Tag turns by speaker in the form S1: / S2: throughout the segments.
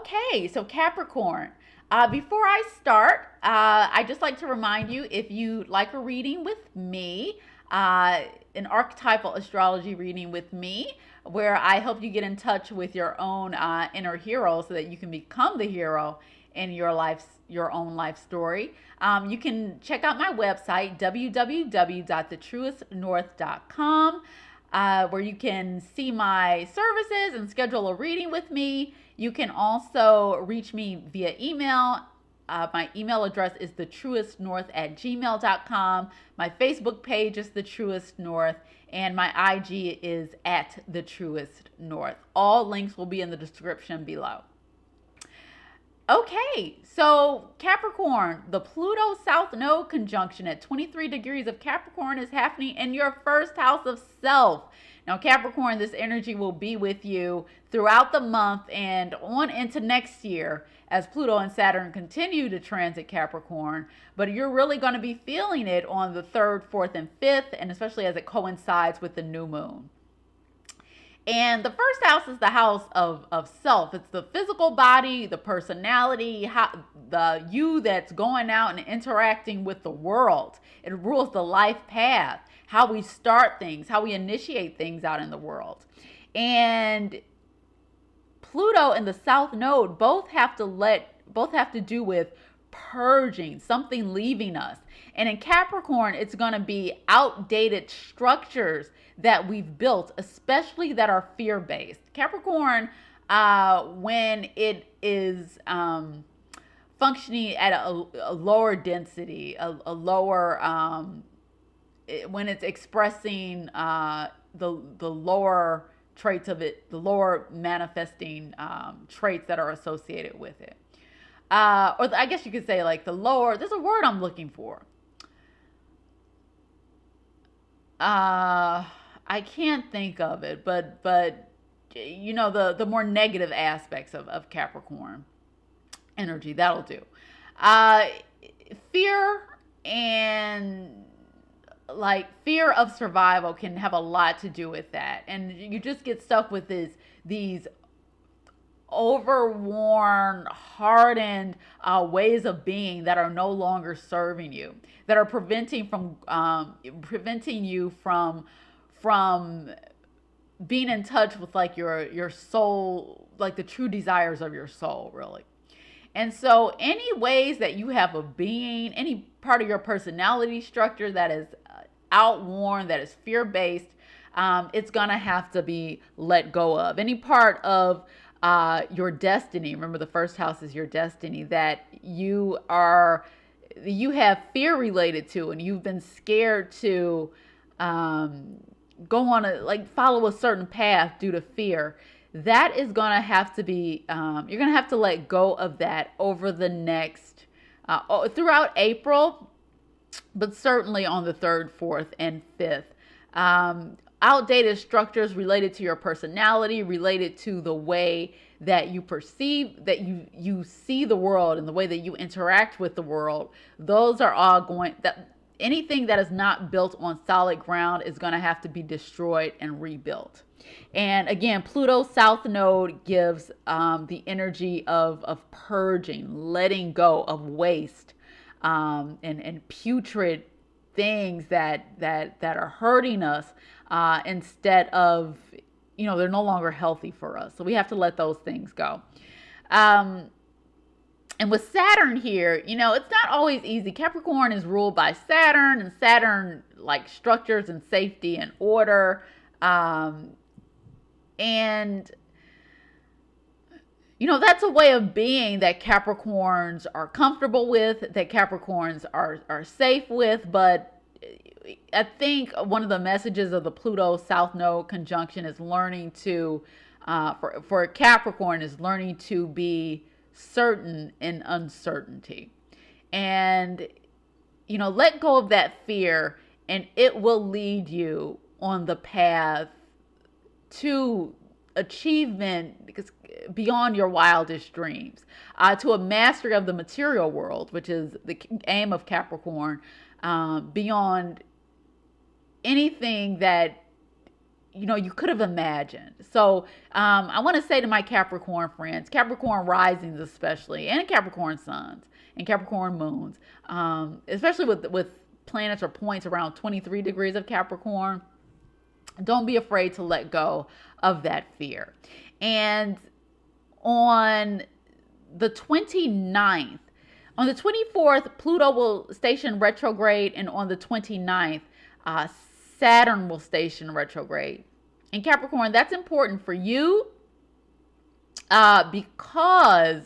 S1: Okay, so Capricorn. Before I start, I just like to remind you if you like a reading with me, an archetypal astrology reading with me, where I help you get in touch with your own inner hero so that you can become the hero in your own life story. You can check out my website, www.thetruestnorth.com, where you can see my services and schedule a reading with me. You can also reach me via email. My email address is thetruestnorth@gmail.com. My Facebook page is The Truest North, and my IG is at The Truest North. All links will be in the description below. Okay, so Capricorn, the Pluto South Node conjunction at 23 degrees of Capricorn is happening in your first house of self. Now, Capricorn, this energy will be with you throughout the month and on into next year as Pluto and Saturn continue to transit Capricorn. But you're really going to be feeling it on the 3rd, 4th, and 5th, and especially as it coincides with the new moon. And the first house is the house of self. It's the physical body, the personality, the you that's going out and interacting with the world. It rules the life path, how we start things, how we initiate things out in the world. And Pluto and the South Node both have to do with purging, something leaving us. And in Capricorn, it's going to be outdated structures that we've built, especially that are fear-based. Capricorn, when it is functioning at a lower density, a lower, when it's expressing the lower traits of it, the lower manifesting traits that are associated with it. Or I guess you could say like the lower, there's a word I'm looking for. I can't think of it, but you know, the more negative aspects of Capricorn energy, that'll do. Fear and like fear of survival can have a lot to do with that, and you just get stuck with these overworn, hardened ways of being that are no longer serving you, that are preventing you from being in touch with like your soul, like the true desires of your soul, really. And so any ways that you have of being, any part of your personality structure that is outworn, that is fear-based, it's gonna have to be let go of. Any part of your destiny, remember the first house is your destiny, that you have fear related to, and you've been scared to go on follow a certain path due to fear, that is going to have to be, you're going to have to let go of that over the next, throughout April, but certainly on the 3rd, 4th, and 5th. Outdated structures related to your personality, related to the way that you perceive, that you see the world and the way that you interact with the world, those are all anything that is not built on solid ground is going to have to be destroyed and rebuilt. And again, Pluto South Node gives the energy of purging, letting go of waste, and putrid things that are hurting us, instead of, they're no longer healthy for us. So we have to let those things go. And with Saturn here, it's not always easy. Capricorn is ruled by Saturn, and Saturn like structures and safety and order. And that's a way of being that Capricorns are comfortable with, that Capricorns are safe with. But I think one of the messages of the Pluto South Node conjunction is learning to, for Capricorn, is learning to be certain in uncertainty. And, let go of that fear, and it will lead you on the path to achievement, because beyond your wildest dreams, to a mastery of the material world, which is the aim of Capricorn, beyond anything that you could have imagined. So I want to say to my Capricorn friends, Capricorn risings especially, and Capricorn suns and Capricorn moons, especially with planets or points around 23 degrees of Capricorn, don't be afraid to let go of that fear. And on the 29th, on the 24th, Pluto will station retrograde, and on the 29th, Saturn will station retrograde. And Capricorn, that's important for you because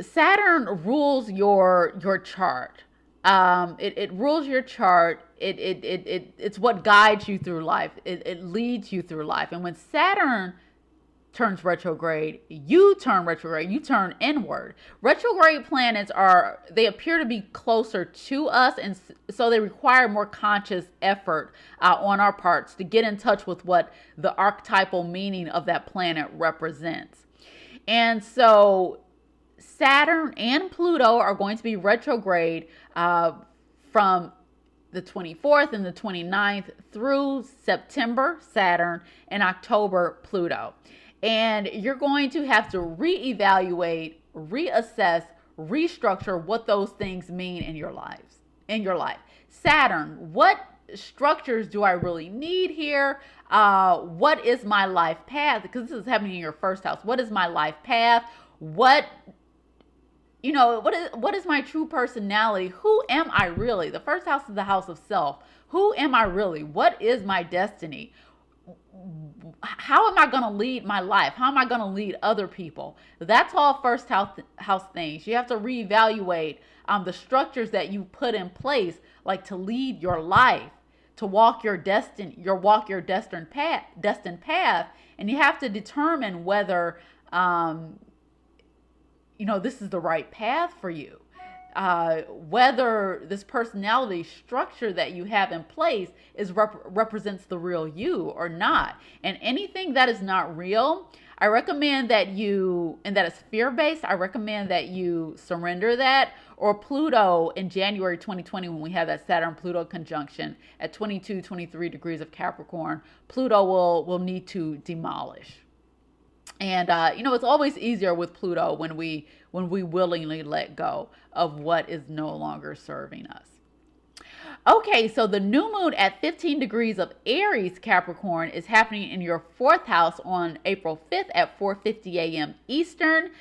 S1: Saturn rules your chart. It rules your chart. It's what guides you through life. It leads you through life. And when Saturn turns retrograde, you turn inward. Retrograde planets they appear to be closer to us, and so they require more conscious effort on our parts to get in touch with what the archetypal meaning of that planet represents. And so Saturn and Pluto are going to be retrograde from the 24th and the 29th through September, Saturn, and October, Pluto. And you're going to have to reevaluate, reassess, restructure what those things mean in your lives. Saturn, what structures do I really need here? What is my life path? Because this is happening in your first house. What is my life path? What is my true personality? Who am I really? The first house is the house of self. Who am I really? What is my destiny? How am I going to lead my life? How am I going to lead other people? That's all first house things. You have to reevaluate the structures that you put in place, like to lead your life, to walk your destined path, and you have to determine whether this is the right path for you. Whether this personality structure that you have in place represents the real you or not. And anything that is not real, I recommend that and that is fear-based, I recommend that you surrender that. Or Pluto in January 2020, when we have that Saturn-Pluto conjunction at 22, 23 degrees of Capricorn, Pluto will need to demolish. And it's always easier with Pluto when we willingly let go of what is no longer serving us. Okay, so the new moon at 15 degrees of Aries, Capricorn, is happening in your fourth house on April 5th at 4:50 a.m. Eastern.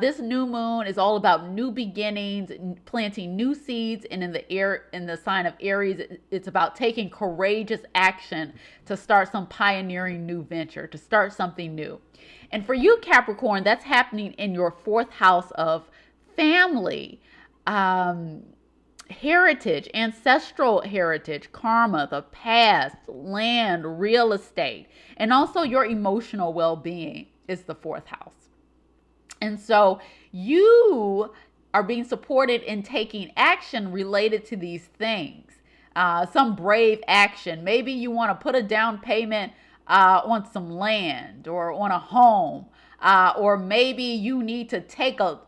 S1: This new moon is all about new beginnings, planting new seeds, and in the sign of Aries, it's about taking courageous action to start some pioneering new venture, to start something new. And for you, Capricorn, that's happening in your fourth house of family, heritage, ancestral heritage, karma, the past, land, real estate, and also your emotional well-being is the fourth house. And so you are being supported in taking action related to these things. Some brave action. Maybe you want to put a down payment on some land or on a home, or maybe you need to take a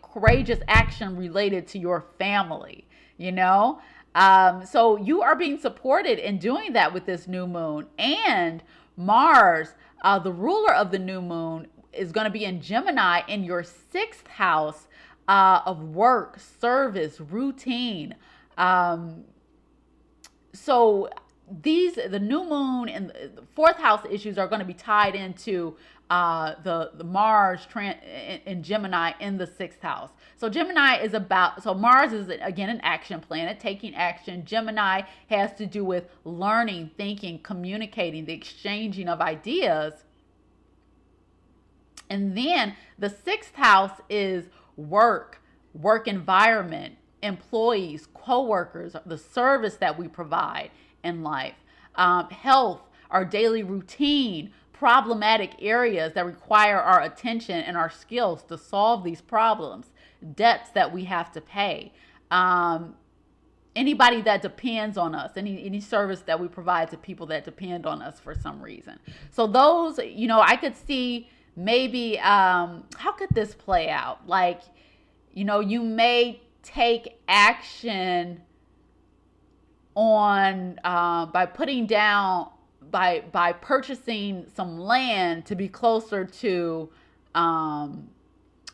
S1: courageous action related to your family. So you are being supported in doing that with this new moon. And Mars, the ruler of the new moon, is going to be in Gemini in your sixth house of work, service, routine. So the new moon and the fourth house issues are going to be tied into the Mars in Gemini in the sixth house. So Mars is again an action planet, taking action. Gemini has to do with learning, thinking, communicating, the exchanging of ideas. And then the sixth house is work environment, employees, co-workers, the service that we provide in life, health, our daily routine, problematic areas that require our attention and our skills to solve these problems, debts that we have to pay, anybody that depends on us, any service that we provide to people that depend on us for some reason. So those, I could see maybe, how could this play out? Like, you may take action on by putting down by purchasing some land to be closer to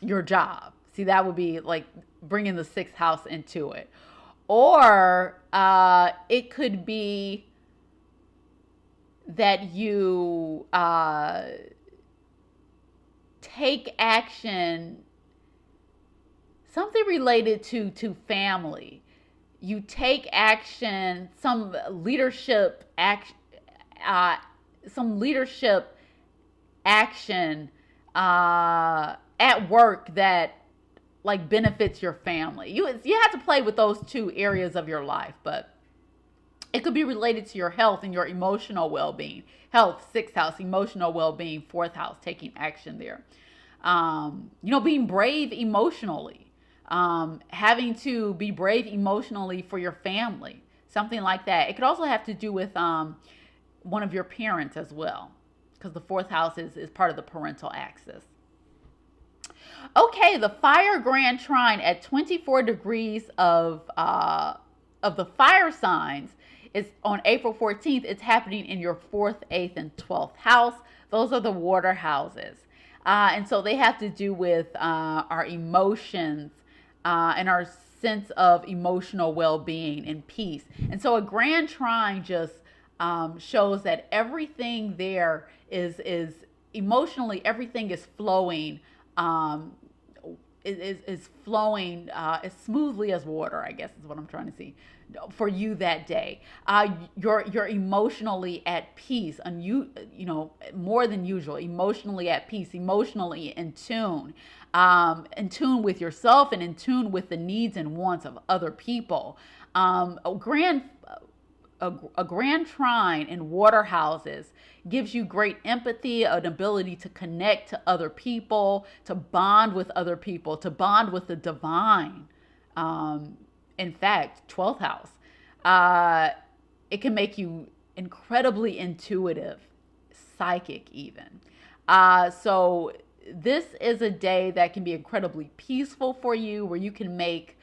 S1: your job. See, that would be like bringing the sixth house into it. Or it could be that you take action, something related to family. You take action, some leadership action at work that like benefits your family. You have to play with those two areas of your life, but it could be related to your health and your emotional well-being. Health, sixth house, emotional well-being, fourth house, taking action there. Being brave emotionally, having to be brave emotionally for your family, something like that. It could also have to do with one of your parents as well, because the fourth house is part of the parental axis. Okay, the fire grand trine at 24 degrees of the fire signs is on April 14th. It's happening in your 4th, 8th, and 12th house. Those are the water houses. And so they have to do with our emotions and our sense of emotional well-being and peace. And so a grand trine just shows that everything there is emotionally, everything is flowing is flowing as smoothly as water, I guess is what I'm trying to see for you that day. You're emotionally at peace, and more than usual, emotionally at peace, emotionally in tune with yourself and in tune with the needs and wants of other people. A grand trine in water houses gives you great empathy, an ability to connect to other people, to bond with other people, to bond with the divine. In fact, 12th house. It can make you incredibly intuitive, psychic even. So this is a day that can be incredibly peaceful for you, where you can make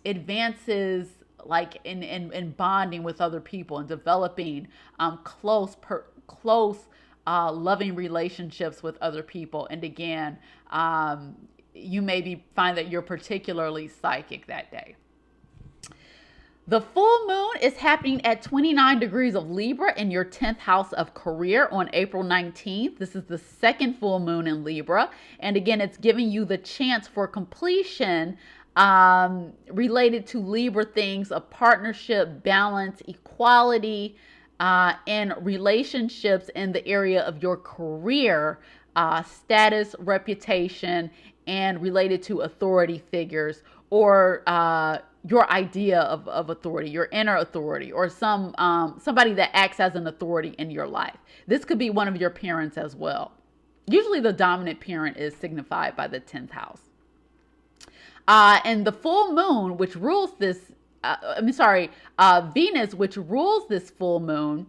S1: advances like in bonding with other people and developing close loving relationships with other people. And again, you maybe find that you're particularly psychic that day. The full moon is happening at 29 degrees of Libra in your 10th house of career on April 19th. This is the second full moon in Libra. And again, it's giving you the chance for completion related to Libra things of partnership, balance, equality, and relationships in the area of your career, status, reputation, and related to authority figures, or your idea of authority, your inner authority, or somebody that acts as an authority in your life. This could be one of your parents as well. Usually the dominant parent is signified by the 10th house. And the full moon, which rules this, Venus, which rules this full moon,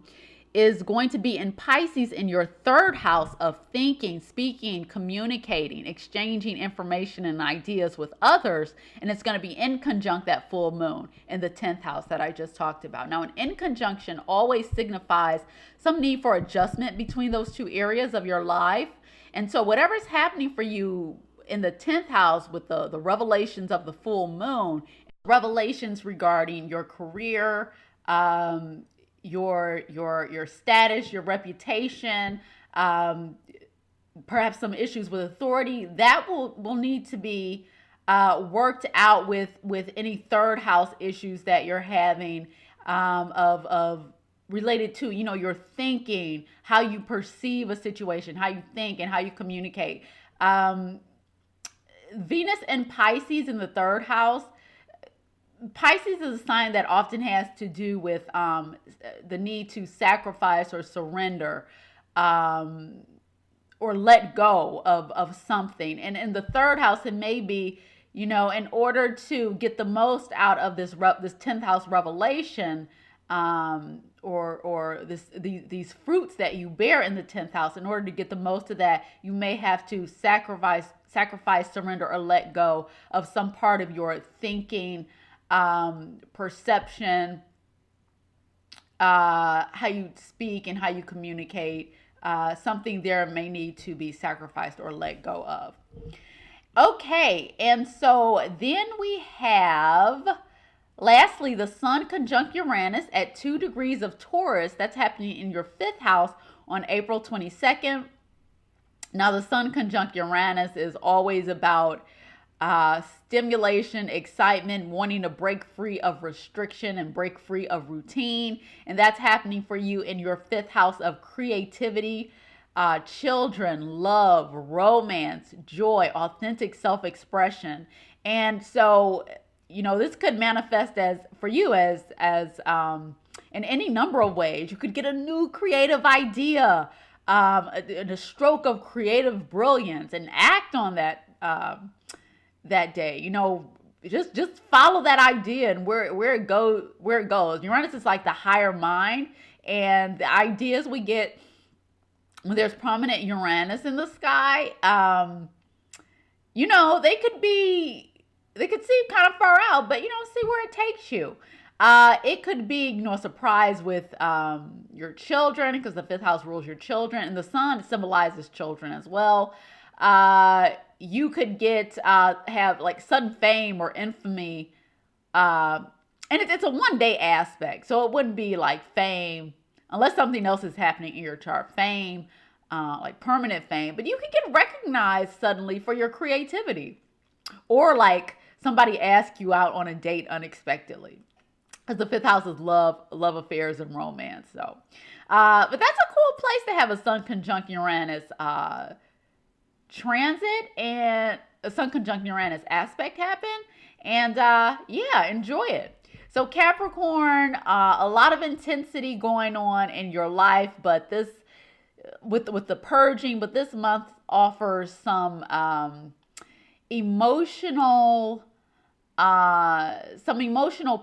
S1: is going to be in Pisces in your 3rd house of thinking, speaking, communicating, exchanging information and ideas with others. And it's going to be in conjunct that full moon in the 10th house that I just talked about. Now, an in conjunction always signifies some need for adjustment between those two areas of your life. And so whatever's happening for you in the 10th house with the revelations of the full moon, revelations regarding your career, your status, your reputation, perhaps some issues with authority, that will need to be worked out with any 3rd house issues that you're having of related to your thinking, how you perceive a situation, how you think, and how you communicate. Venus and Pisces in the 3rd house. Pisces is a sign that often has to do with the need to sacrifice or surrender or let go of something. And in the 3rd house, it may be, in order to get the most out of this 10th house revelation, or these fruits that you bear in the 10th house, in order to get the most of that, you may have to sacrifice, surrender, or let go of some part of your thinking, perception, how you speak and how you communicate. Something there may need to be sacrificed or let go of. Okay, and so then we have, lastly, the Sun conjunct Uranus at 2 degrees of Taurus. That's happening in your fifth house on April 22nd. Now, the Sun conjunct Uranus is always about stimulation, excitement, wanting to break free of restriction and break free of routine. And that's happening for you in your fifth house of creativity, children, love, romance, joy, authentic self-expression. And so, this could manifest as for you as in any number of ways. You could get a new creative idea, a stroke of creative brilliance, and act on that that day. Just follow that idea and where it goes. Uranus is like the higher mind, and the ideas we get when there's prominent Uranus in the sky, they could seem kind of far out, but see where it takes you. It could be, a surprise with your children, because the fifth house rules your children, and the Sun symbolizes children as well. You could have like sudden fame or infamy, and it's a 1 day aspect, so it wouldn't be like fame unless something else is happening in your chart. Fame, like permanent fame, but you could get recognized suddenly for your creativity, or like somebody asks you out on a date unexpectedly, because the fifth house is love affairs, and romance. So, but that's a cool place to have a Sun conjunct Uranus transit and a Sun conjunct Uranus aspect happen, and enjoy it. So Capricorn, a lot of intensity going on in your life, but this with the purging, but this month offers some emotional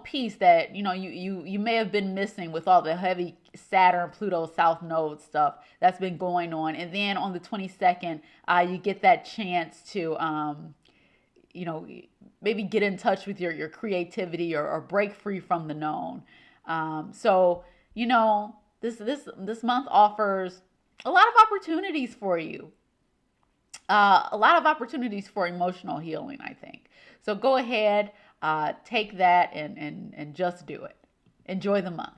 S1: peace that you may have been missing with all the heavy Saturn, Pluto, South Node stuff that's been going on. And then on the 22nd, you get that chance to maybe get in touch with your creativity, or break free from the known. So this month offers a lot of opportunities for you. A lot of opportunities for emotional healing, I think. So go ahead, take that and just do it. Enjoy the month.